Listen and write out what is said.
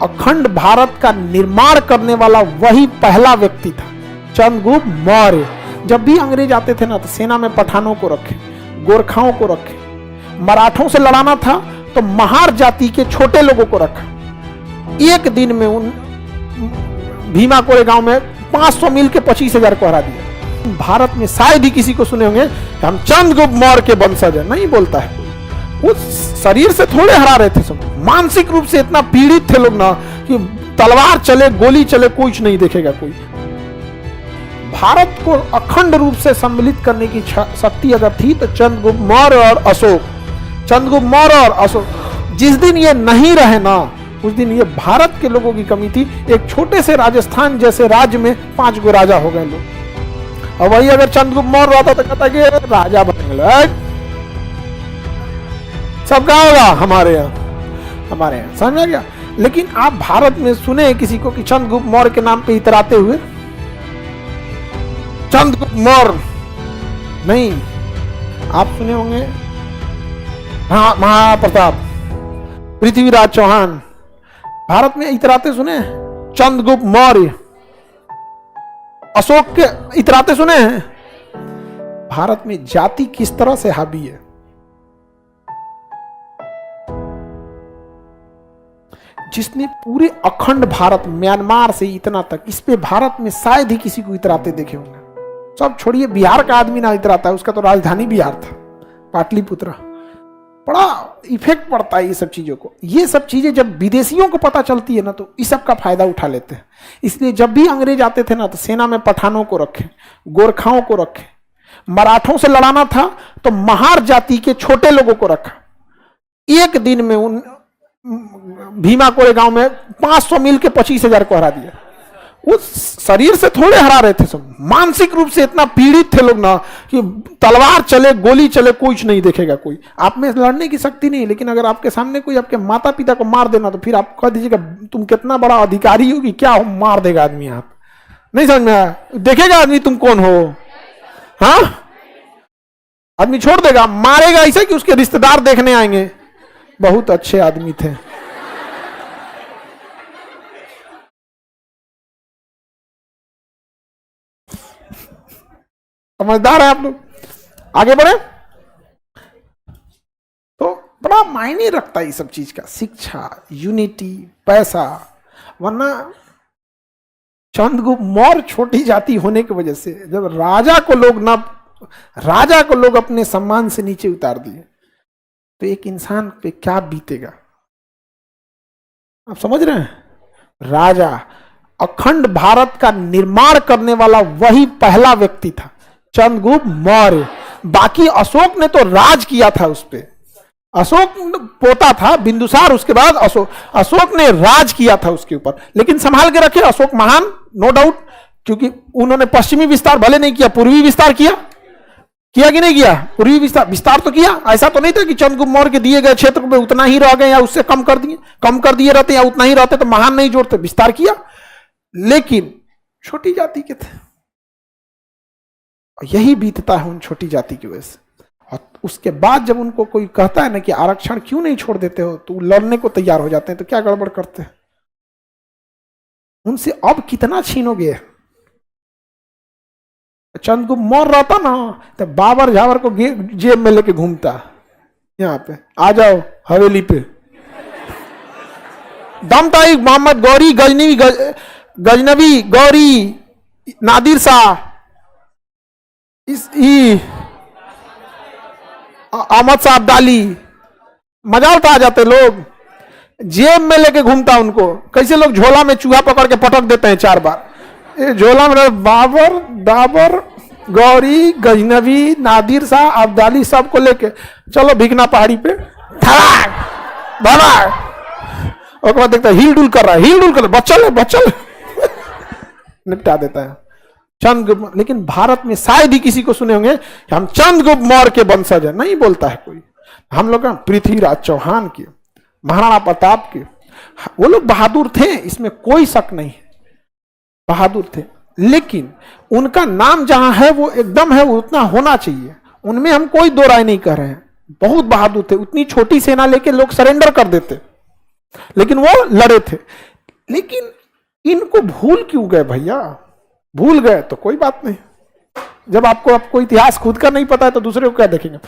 अखंड भारत का निर्माण करने वाला वही पहला व्यक्ति था, चंद्रगुप्त मौर्य। जब भी अंग्रेज आते थे ना तो सेना में पठानों को रखे, गोरखाओं को रखे, मराठों से लड़ाना था तो महार जाति के छोटे लोगों को रखा। एक दिन में उन भीमा कोरे गांव में 500 मील के 25,000 को हरा दिया। भारत में शायद ही किसी को सुने होंगे हम चंद्रगुप्त मौर्य के वंशज है, नहीं बोलता है। वो शरीर से थोड़े हरा रहे थे, सब मानसिक रूप से इतना पीड़ित थे लोग ना कि तलवार चले गोली चले कुछ नहीं देखेगा कोई। भारत को अखंड रूप से सम्मिलित करने की शक्ति अगर थी तो चंद्रगुप्त मौर्य और अशोक, चंद्रगुप्त मौर्य और अशोक। जिस दिन ये नहीं रहे ना उस दिन ये भारत के लोगों की कमी थी। एक छोटे से राजस्थान जैसे राज्य में 5 गो राजा हो गए लोग, और वही अगर चंद्रगुप्त मौर्य रहता तो कहता कि राजा बन गए। सब कहा होगा हमारे यहाँ, समझ में गया। लेकिन आप भारत में सुने किसी को कि चंद्रगुप्त मौर्य के नाम पे इतराते हुए? चंद्रगुप्त मौर्य नहीं। आप सुने होंगे महाप्रताप, पृथ्वीराज चौहान, भारत में इतराते सुने? चंद्रगुप्त मौर्य, अशोक के इतराते सुने हैं? भारत में जाति किस तरह से हावी है। जिसने पूरे अखंड भारत, म्यांमार से इतना तक, इस पे भारत में शायद ही किसी को इतराते देखे होंगे। सब छोड़िए, बिहार का आदमी ना इतराता है, उसका तो राजधानी बिहार था, पाटलिपुत्र। बड़ा इफेक्ट पड़ता है ये सब चीजों को। ये सब चीजें जब विदेशियों को पता चलती है ना तो इस सब का फायदा उठा लेते हैं। इसलिए जब भी अंग्रेज आते थे ना तो सेना में पठानों को रखे, गोरखाओं को रखे, मराठों से लड़ाना था तो महार जाति के छोटे लोगों को रखा। एक दिन में उन भीमा कोरे गांव में 500 मील के 25,000 को हरा दिया। वो शरीर से थोड़े हरा रहे थे, सब मानसिक रूप से इतना पीड़ित थे लोग ना कि तलवार चले गोली चले कुछ नहीं देखेगा कोई। आप में लड़ने की शक्ति नहीं, लेकिन अगर आपके सामने कोई आपके माता पिता को मार देना तो फिर आप कह दीजिएगा तुम कितना बड़ा अधिकारी हो कि क्या हो, मार देगा आदमी। आप नहीं समझ में आया? देखेगा आदमी तुम कौन हो, हाँ आदमी छोड़ देगा, मारेगा ऐसे कि उसके रिश्तेदार देखने आएंगे बहुत अच्छे आदमी थे। समझदार है आप लोग। आगे बढ़े तो बड़ा मायने रखता है ये सब चीज का, शिक्षा, यूनिटी, पैसा। वरना चंद्रगुप्त मौर्य छोटी जाति होने की वजह से जब राजा को लोग अपने सम्मान से नीचे उतार दिए तो एक इंसान पे क्या बीतेगा, आप समझ रहे हैं? राजा, अखंड भारत का निर्माण करने वाला वही पहला व्यक्ति था, चंद्रगुप्त मौर्य। बाकी अशोक ने तो राज किया था उस पे, अशोक पोता था बिंदुसार, उसके बाद अशोक ने राज किया था उसके ऊपर। लेकिन संभाल के रखे अशोक महान, नो डाउट, क्योंकि उन्होंने पश्चिमी विस्तार भले नहीं किया, पूर्वी विस्तार किया कि नहीं किया? पूर्वी विस्तार तो किया। ऐसा तो नहीं था कि चंद्रगुप्त मौर्य के दिए गए क्षेत्र में उतना ही रह गए या उससे कम कर दिए रहते या उतना ही रहते तो महान नहीं जोड़ते, विस्तार किया। लेकिन छोटी जाति के थे, यही बीतता है उन छोटी जाति की वजह से। और उसके बाद जब उनको कोई कहता है ना कि आरक्षण क्यों नहीं छोड़ देते हो, तो लड़ने को तैयार हो जाते हैं। तो क्या गड़बड़ करते हैं? उनसे अब कितना छीनोगे? चंद्रगुप्त मौर्य रहता ना तो बाबर झावर को जेब में लेके घूमता, यहाँ पे आ जाओ हवेली पे। दम था मोहम्मद गौरी, गजनवी गौरी, नादिर शाह, अहमद शाह अब्दाली, मजा उठा जाते लोग, जेब में लेके घूमता उनको। कैसे लोग झोला में चूहा पकड़ के पटक देते हैं 4 बार। झोला में बाबर, गौरी, गजनवी, नादिर शाह, अब्दाली सबको लेके चलो भिकना पहाड़ी पे, और बाद देखता है हिल डुल कर रहा है, बच्चल निपटा देता है चंद्रगुप्त। लेकिन भारत में शायद ही किसी को सुने होंगे हम चंद्रगुप्त मौर्य के वंशज है, नहीं बोलता है कोई। हम लोग पृथ्वीराज चौहान के, महाराणा प्रताप के, वो लोग बहादुर थे, इसमें कोई शक नहीं है, बहादुर थे। लेकिन उनका नाम जहां है वो एकदम है, वो उतना होना चाहिए, उनमें हम कोई दो राय नहीं कर रहे हैं। बहुत बहादुर थे, उतनी छोटी सेना लेके लोग सरेंडर कर देते। लेकिन वो लड़े थे। लेकिन इनको भूल क्यों गए भैया? भूल गए तो कोई बात नहीं, जब आपको इतिहास खुद का नहीं पता है तो दूसरे को क्या देखेंगे।